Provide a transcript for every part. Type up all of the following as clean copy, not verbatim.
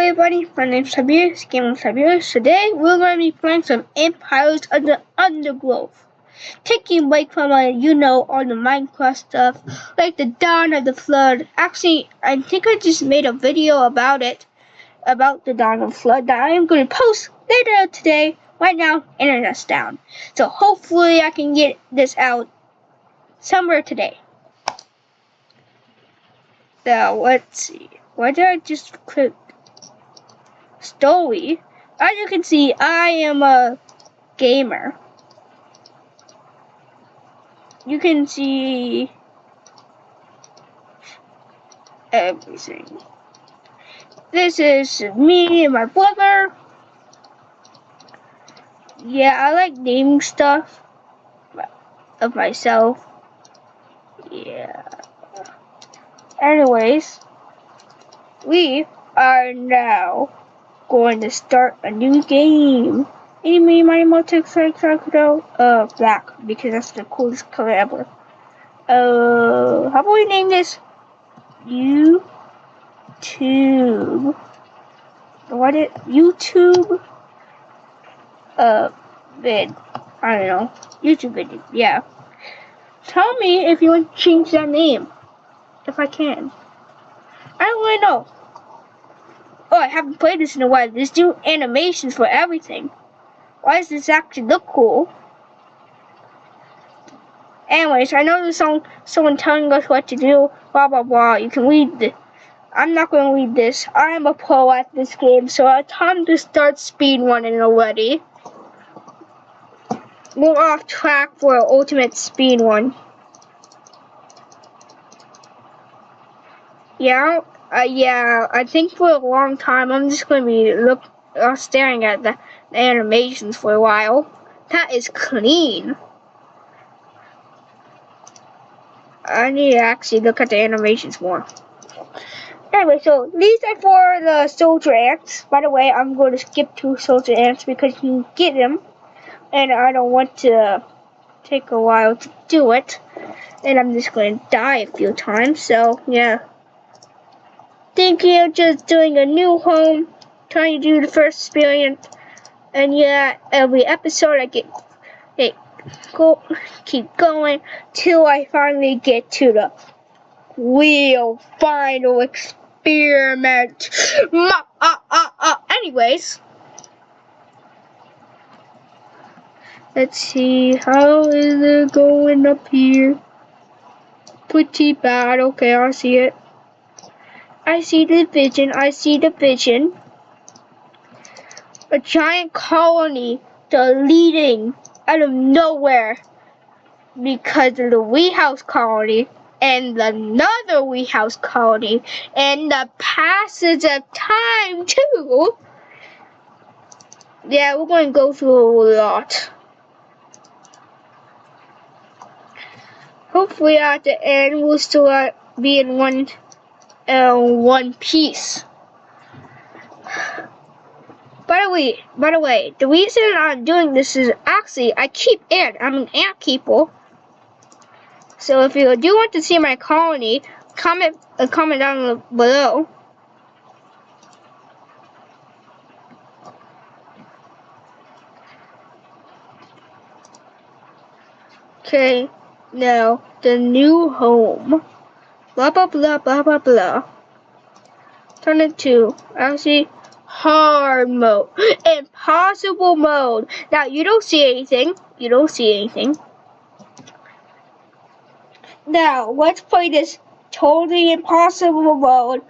everybody, my name's Sabir, Game of Sabir. Today we're going to be playing some Empires of the Undergrowth. Taking a break from all the Minecraft stuff, like the Dawn of the Flood. Actually, I think I just made a video about it, about the Dawn of the Flood that I am going to post later today. Right now, internet's down. So hopefully I can get this out somewhere today. Now, let's see. Why did I just click story? As you can see, I am a gamer. You can see everything. This is me and my brother. Yeah, I like naming stuff of myself. Yeah. Anyways, we are now going to start a new game. Any Mighty black, because that's the coolest color ever. How about we name this YouTube? YouTube? Vid. I don't know. YouTube video, yeah. Tell me if you want to change that name. If I can. I don't really know. Oh, I haven't played this in a while. There's new animations for everything. Why does this actually look cool? Anyways, I know there's someone telling us what to do, blah blah blah. You can read this. I'm not going to read this. I am a pro at this game, so it's time to start speedrunning already. We're off track for an ultimate speedrun. Yeah, I think for a long time I'm just going to be staring at the animations for a while. That is clean. I need to actually look at the animations more. Anyway, so these are for the soldier ants. By the way, I'm going to skip 2 soldier ants because you can get them. And I don't want to take a while to do it. And I'm just going to die a few times, so yeah. Thinking of just doing a new home, trying to do the first experience, and yeah, every episode I keep going till I finally get to the real final experiment. Anyways, let's see, how is it going up here? Pretty bad. Okay, I see it. I see the vision. A giant colony deleting out of nowhere because of the Wee House colony and another Wee House colony and the passage of time too. Yeah, we're going to go through a lot. Hopefully at the end we'll still be in one piece. By the way, the reason I'm doing this is actually I'm an ant keeper. So if you do want to see my colony, comment down below. Okay, now the new home. Blah blah blah blah blah blah. Turn it to actually hard mode, impossible mode. Now you don't see anything. Now let's play this totally impossible mode.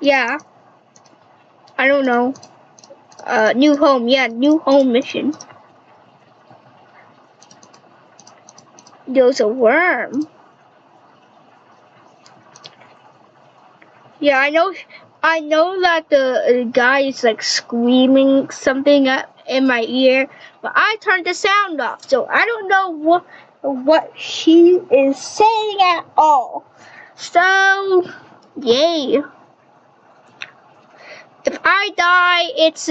Yeah. I don't know. New home. Yeah, new home mission. There's a worm. Yeah, I know that the guy is like screaming something in my ear, but I turned the sound off, so I don't know what he is saying at all. So, yay. If I die, it's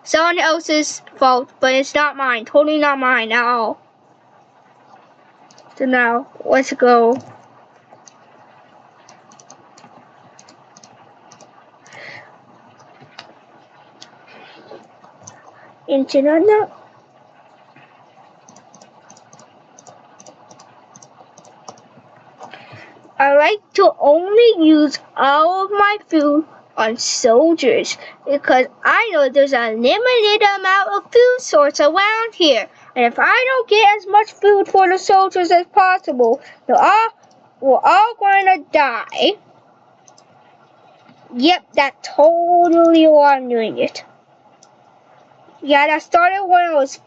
someone else's fault, but it's not mine. Totally not mine at all. So now, let's go. internet. I like to only use all of my food on soldiers because I know there's a limited amount of food source around here. And if I don't get as much food for the soldiers as possible, we're all gonna die. Yep, that's totally why I'm doing it. Yeah, that started when I was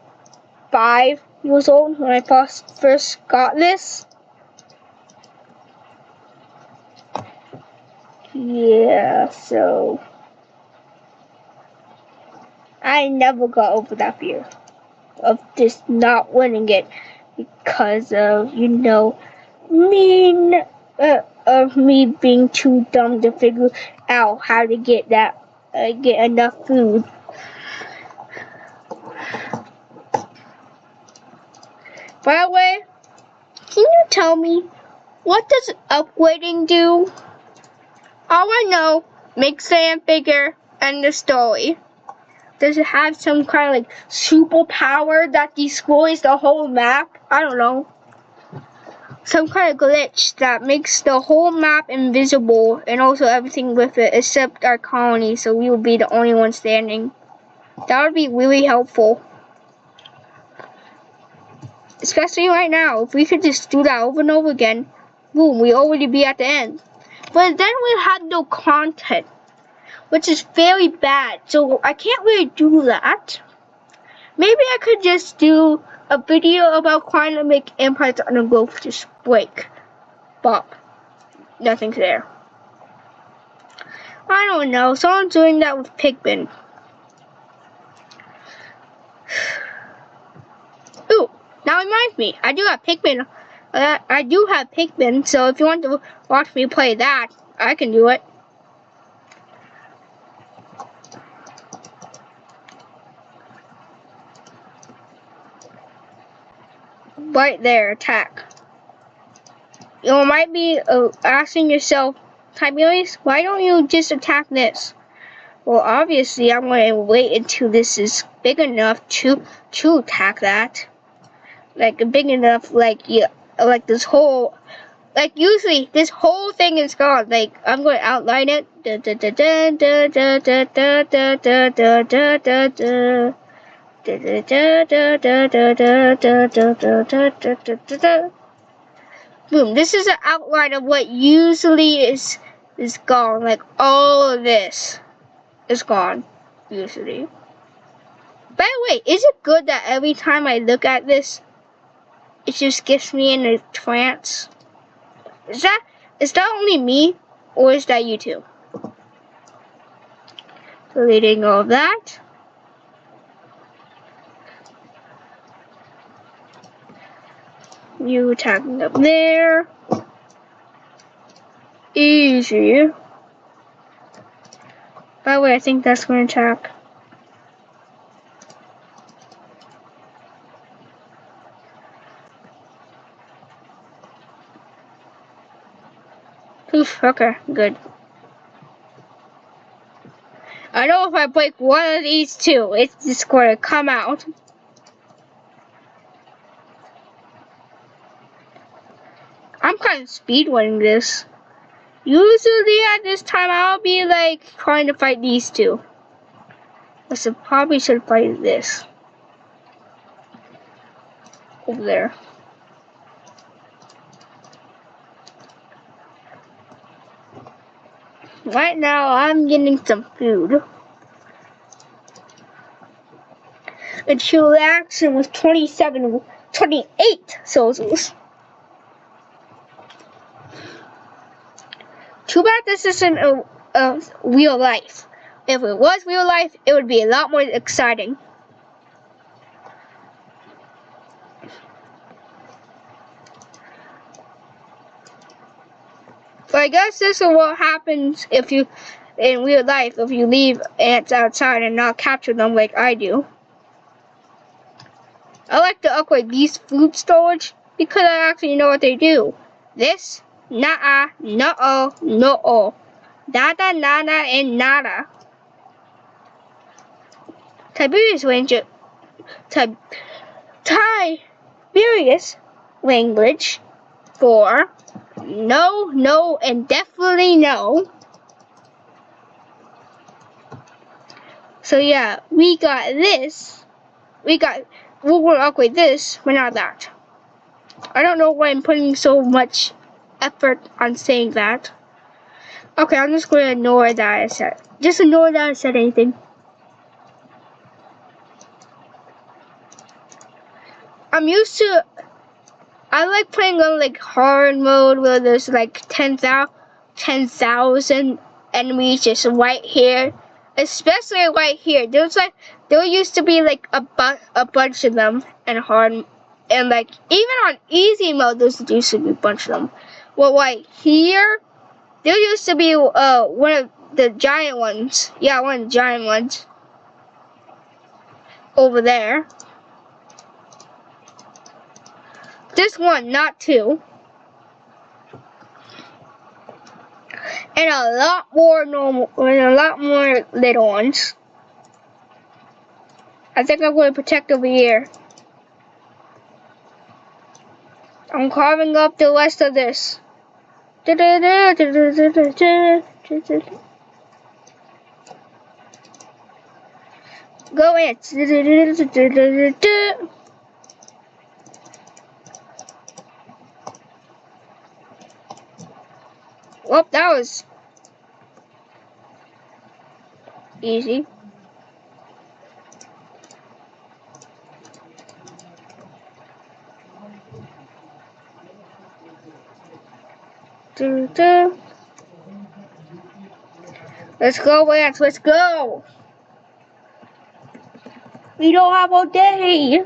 5 years old when I first got this. Yeah, so I never got over that fear of just not winning it because of, of me being too dumb to figure out how to get enough food. By the way, can you tell me, what does upgrading do? All I know, make Sam bigger and the story. Does it have some kind of superpower that destroys the whole map? I don't know. Some kind of glitch that makes the whole map invisible and also everything with it except our colony, so we will be the only ones standing. That would be really helpful. Especially right now, if we could just do that over and over again, boom, we already be at the end. But then we had no content, which is very bad, so I can't really do that. Maybe I could just do a video about trying to make Empire's Undergrowth just break. But nothing's there. I don't know, someone's doing that with Pigman. Ooh, now it reminds me, I do have Pigman, so if you want to watch me play that, I can do it. Right there, attack. You might be asking yourself, Tiberius, why don't you just attack this? Well, obviously, I'm going to wait until this is big enough to attack that. Big enough, this whole, usually this whole thing is gone. I'm going to outline it. Boom, this is an outline of what usually is gone. All of this is gone, usually. By the way, is it good that every time I look at this, it just gets me in a trance? Is that only me, or is that you too? Deleting all of that. You attacking up there. Easy. By the way, I think that's going to attack. Oof, okay, good. I know if I break one of these two, it's just going to come out. I'm kind of speedrunning this. Usually at this time, I'll be trying to fight these two. I probably should fight this. Over there. Right now, I'm getting some food. The chill action was 28 Celsius. Too bad this isn't a real life. If it was real life, it would be a lot more exciting. But I guess this is what happens in real life if you leave ants outside and not capture them like I do. I like to upgrade these food storage because I actually know what they do. This, nah, no-oh, no-oh. Dada, nada, and nada. Tiberius Ranger Tiberius language for no, no, and definitely no. So yeah, we got this. We'll upgrade this, but not that. I don't know why I'm putting so much effort on saying that. Okay, I'm just going to ignore that I said. Just ignore that I said anything. I like playing on like hard mode where there's like 10,000 enemies just right here. Especially right here. There used to be like a bunch of them in hard, and like even on easy mode there used to be a bunch of them. Well, right here there used to be one of the giant ones. Yeah, one of the giant ones over there. This one, not two. And a lot more normal, and a lot more little ones. I think I'm going to protect over here. I'm carving up the rest of this. Go in. Well, that was easy. Let's go, Lance. Let's go. We don't have all day.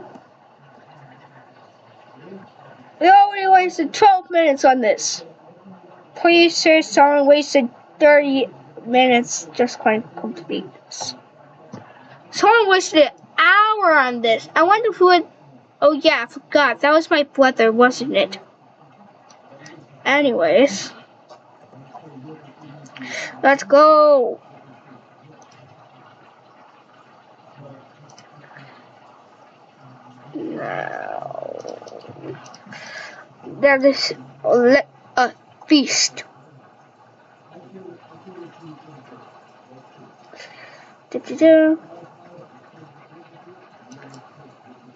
We already wasted 12 minutes on this. Please sure someone wasted 30 minutes just trying to complete this. Someone wasted an hour on this. I wonder who would... Oh yeah, I forgot. That was my brother, wasn't it? Anyways. Let's go. Now... That is a feast.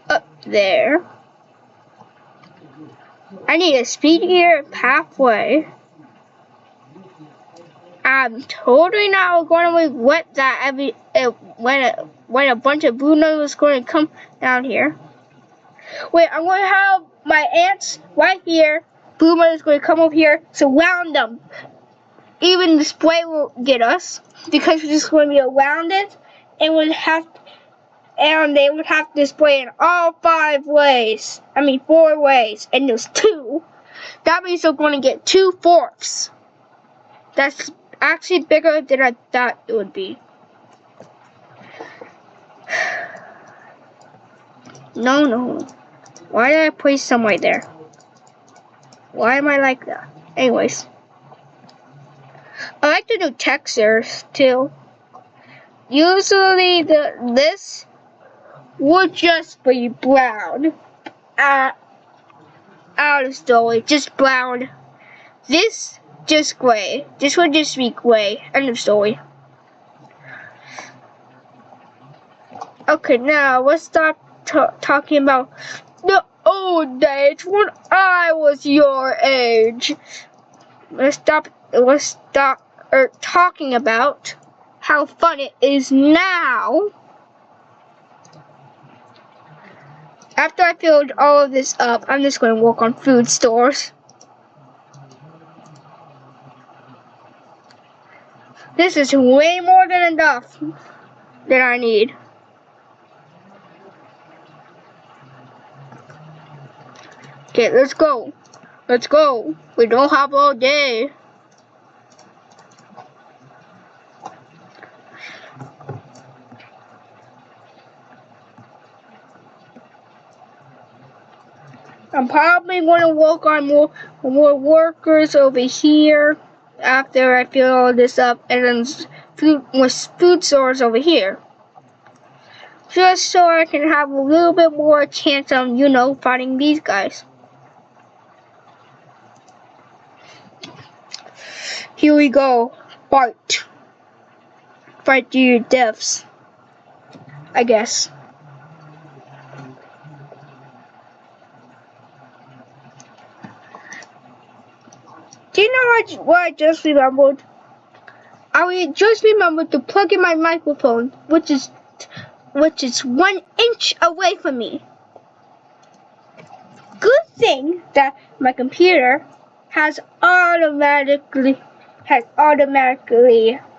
Up there. I need a speedier pathway. I'm totally not going to regret that when a bunch of blue notes is going to come down here. Wait, I'm going to have my ants right here. Blue notes is going to come over here, surround them. Even the spray will get us because we're just going to be around it, and they would have to display in all 4 ways, and there's 2. That means they're going to get 2 fourths. That's actually bigger than I thought it would be. No. Why did I place some right there? Why am I like that? Anyways. I like to do textures too. Usually this would just be brown. Out of story, just brown. This just gray. This would just be gray. End of story. Okay, now let's stop talking about the old days when I was your age. Let's stop talking about how fun it is now. After I filled all of this up, I'm just going to work on food stores. This is way more than enough that I need. Okay, let's go. Let's go. We don't have all day. I'm probably going to work on more workers over here after I fill all this up, and then food stores over here. just so I can have a little bit more chance of, you know, fighting these guys. Here we go. Fight. Fight to your deaths, I guess. Do you know what I just remembered? I just remembered to plug in my microphone, which is 1 inch away from me. Good thing that my computer has automatically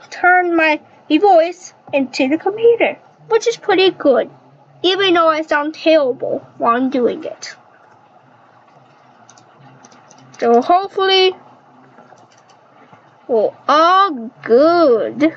turned my voice into the computer, which is pretty good, even though I sound terrible while I'm doing it. So hopefully we're all good.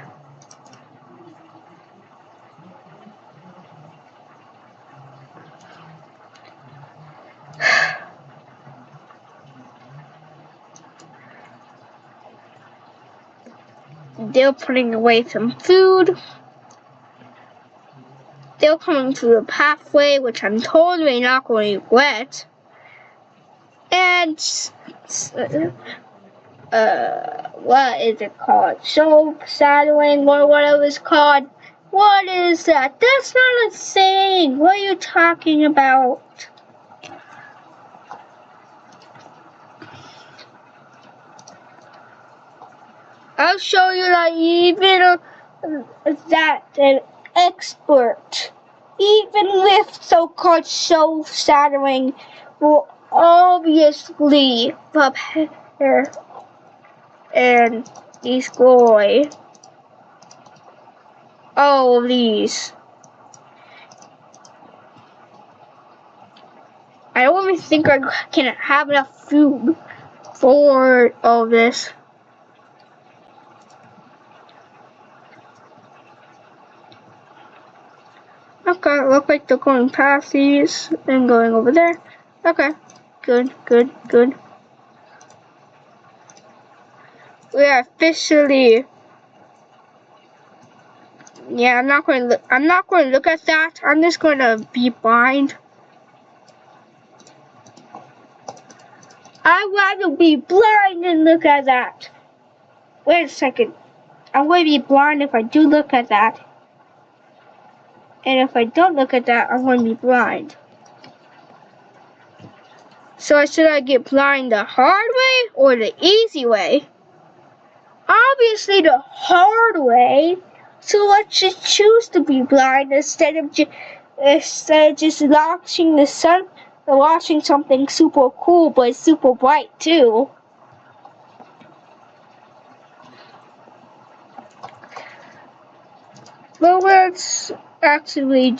They're putting away some food. They're coming through the pathway, which I'm totally not going to regret. And what is it called? Soul saddling or whatever it's called. What is that? That's not a saying. What are you talking about? I'll show you that even that an expert, even with so-called soul saddling, will obviously prepare and destroy all of these. I don't even think I can have enough food for all this. Okay, look like they're going past these and going over there. Okay, good. We are officially. Yeah, I'm not going to look at that. I'm just going to be blind. I'd rather be blind than look at that. Wait a second. I'm going to be blind if I do look at that. And if I don't look at that, I'm going to be blind. So should I get blind the hard way or the easy way? Obviously the hard way. So let's just choose to be blind instead of just watching the sun or watching something super cool but super bright too. Well, let's actually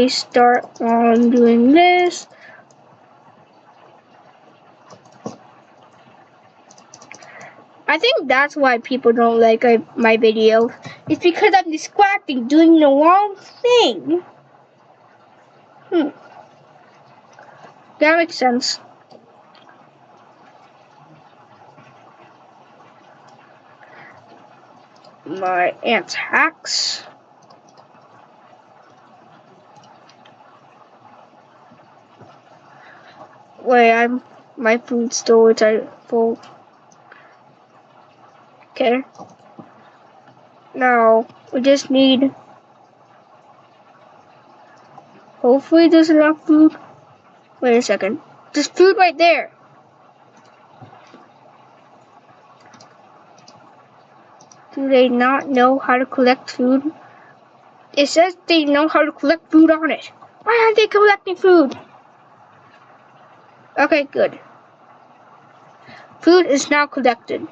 start on doing this. I think that's why people don't like my videos. It's because I'm distracting, doing the wrong thing. That makes sense. My aunt's hacks. Wait, my food storage are full. Okay. Now we just need. Hopefully there's enough food. Wait a second. There's food right there. Do they not know how to collect food? It says they know how to collect food on it. Why aren't they collecting food? Okay, good. Food is now collected.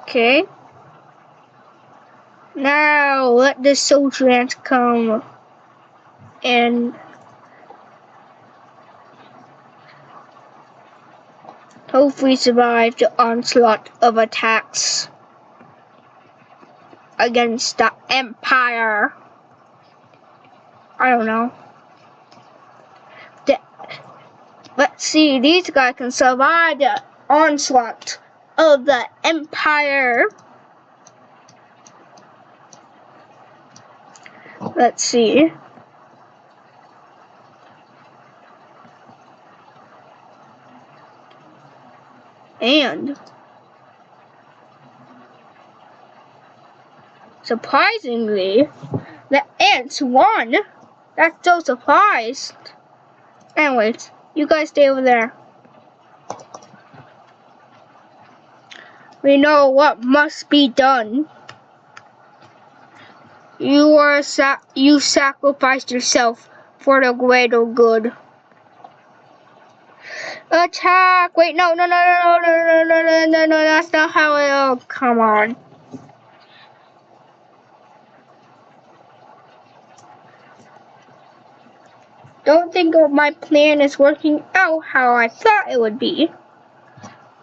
Okay. Now let the soldier ants come and hopefully survive the onslaught of attacks against the Empire. I don't know. Let's see, these guys can survive the onslaught of the Empire. Let's see. And surprisingly, the ants won. That's so surprised. Anyways, you guys stay over there. We know what must be done. You sacrificed yourself for the greater good. Attack! Wait, no, that's not how it, oh, come on. Don't think my plan is working out how I thought it would be.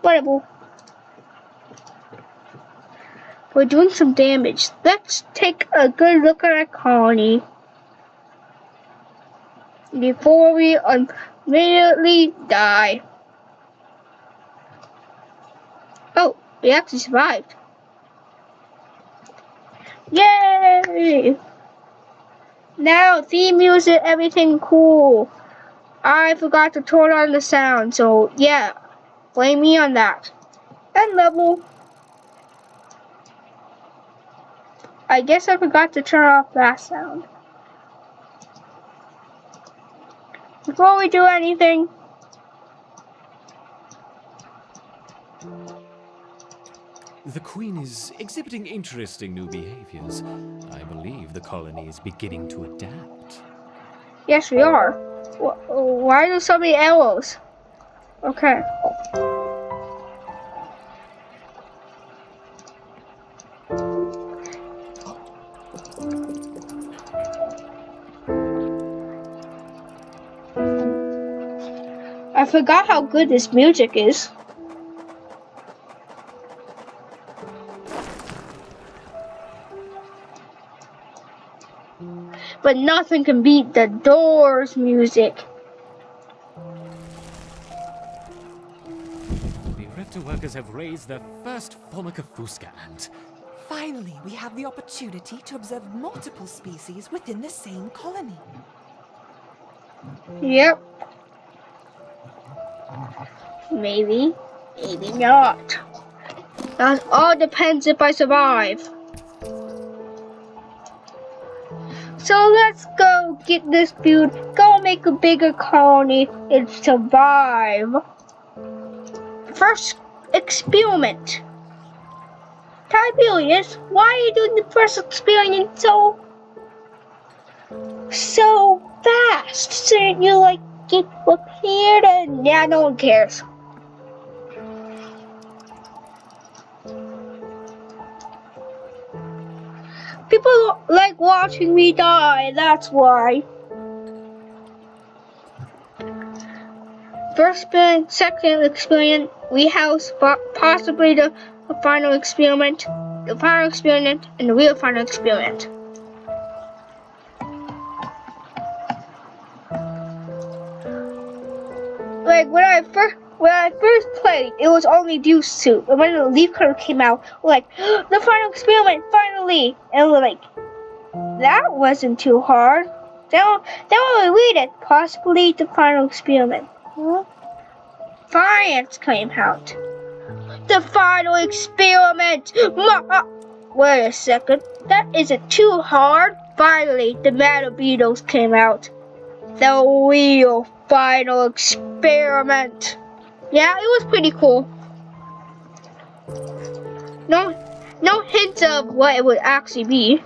Whatever. We're doing some damage. Let's take a good look at our colony before we immediately die. Oh, we actually survived. Yay! Now, theme music, everything cool. I forgot to turn on the sound, so yeah, blame me on that. And level. I guess I forgot to turn off that sound. Before we do anything, the Queen is exhibiting interesting new behaviors. I believe the colony is beginning to adapt. yes we are. Why do so many arrows? Okay. I forgot how good this music is. But nothing can beat the Doors music. The Rector workers have raised their first Formica fusca and... Finally, we have the opportunity to observe multiple species within the same colony. Yep. Maybe, maybe not. That all depends if I survive. So let's go get this dude, go make a bigger colony and survive. First experiment. Tiberius, why are you doing the first experiment so fast? Shouldn't you like get prepared? And yeah, no one cares. People like watching me die, that's why. First experiment, second experiment, we have possibly the final experiment, and the real final experiment. Like when I first played, it was only these two. And when the leaf color came out, we're like, the final experiment, finally! And we're like, that wasn't too hard. Then when we read it, possibly the final experiment. Science came out. The final experiment! Wait a second, that isn't too hard. Finally, the vidos came out. The real final experiment. Yeah, it was pretty cool. No hints of what it would actually be.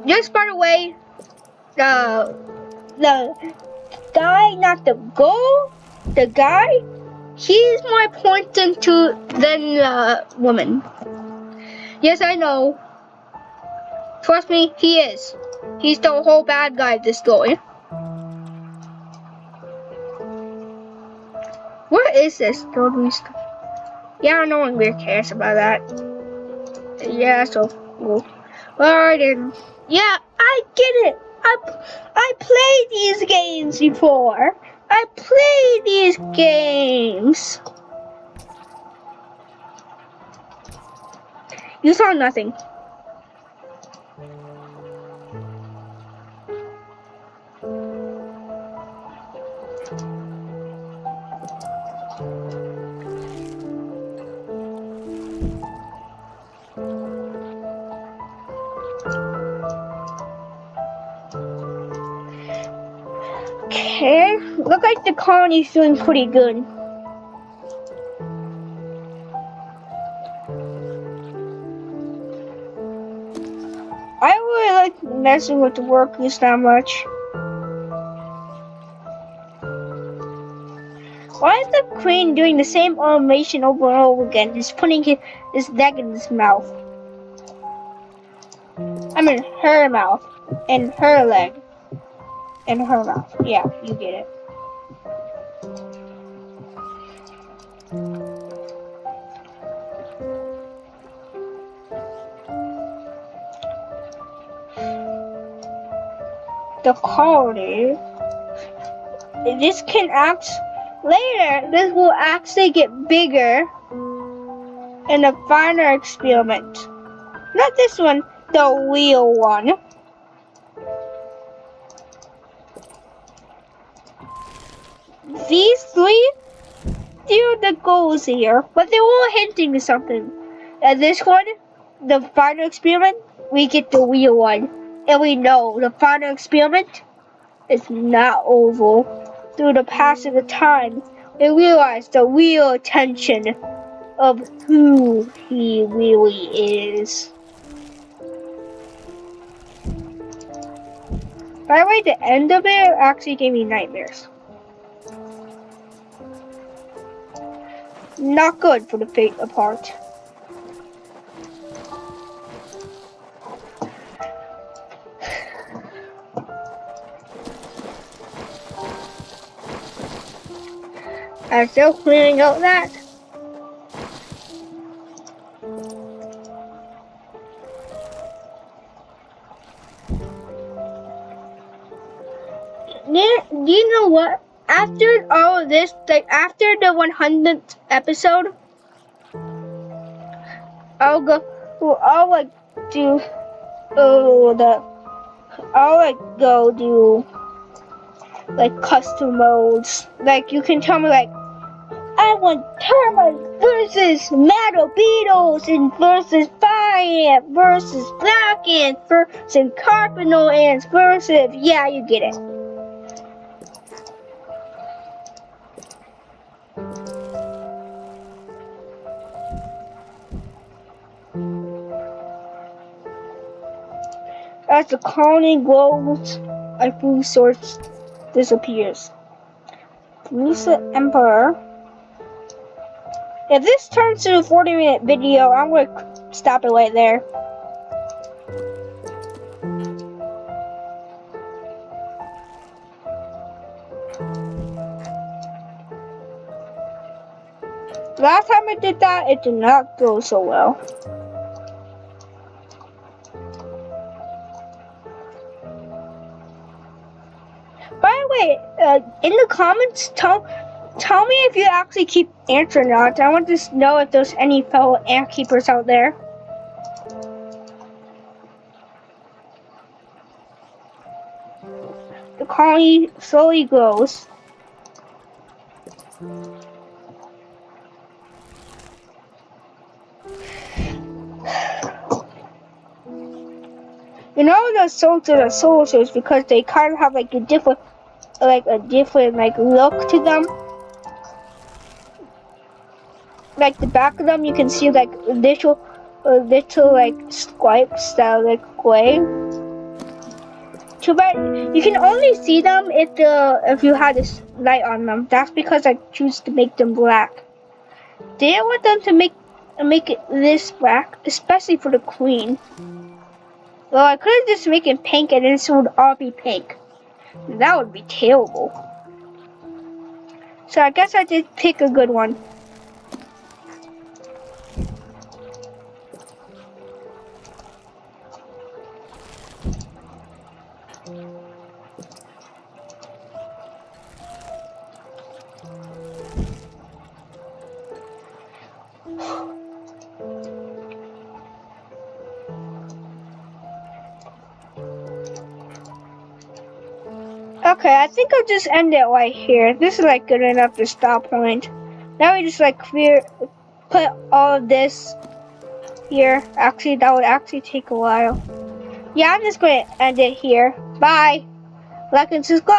Just by the way, the guy, not the girl, the guy, he's more important than the woman. Yes, I know. Trust me, he is. He's the whole bad guy of this story. What is this? Yeah, no one really cares about that. Yeah, so cool. Well, then, yeah, I get it. I played these games before. I played these games. You saw nothing. Okay, look like the colony's doing pretty good. I really like messing with the workers that much. Why is the queen doing the same animation over and over again? Just putting his leg in his mouth. I mean her mouth. And her leg. And her mouth. Yeah, you get it. The colony. This can act later. This will actually get bigger in a finer experiment. Not this one, the real one. These three, they're the goals here, but they're all hinting to something. And this one, the final experiment, we get the real one. And we know the final experiment is not over. Through the passage of time, we realize the real intention of who he really is. By the way, the end of it actually gave me nightmares. Not good for the fate apart. I'm still cleaning out that. Do you know what? After all of this, like after the 100th episode, I'll like do like custom modes. Like you can tell me like, I want termites versus metal beetles and versus fire ant versus black ant versus carpenter ants versus, yeah, you get it. As the colony grows, a food source disappears. Lisa Emperor. If this turns to a 40-minute video, I'm going to stop it right there. Last time I did that, it did not go so well. By the way, in the comments, tell me if you actually keep ants or not. I want to know if there's any fellow ant keepers out there. The colony slowly grows. You know the souls are the soldiers because they kind of have like a different look to them. Like the back of them, you can see like little like stripes that are like gray. Too bad you can only see them if you had this light on them. That's because I choose to make them black. They don't want them to make it this black, especially for the queen. Well, I could have just make it pink and then it would all be pink. That would be terrible. So I guess I did pick a good one. Okay, I think I'll just end it right here. This is like good enough to stop point. Now we just like put all of this here. Actually, that would actually take a while. Yeah, I'm just going to end it here. Bye. Like and subscribe.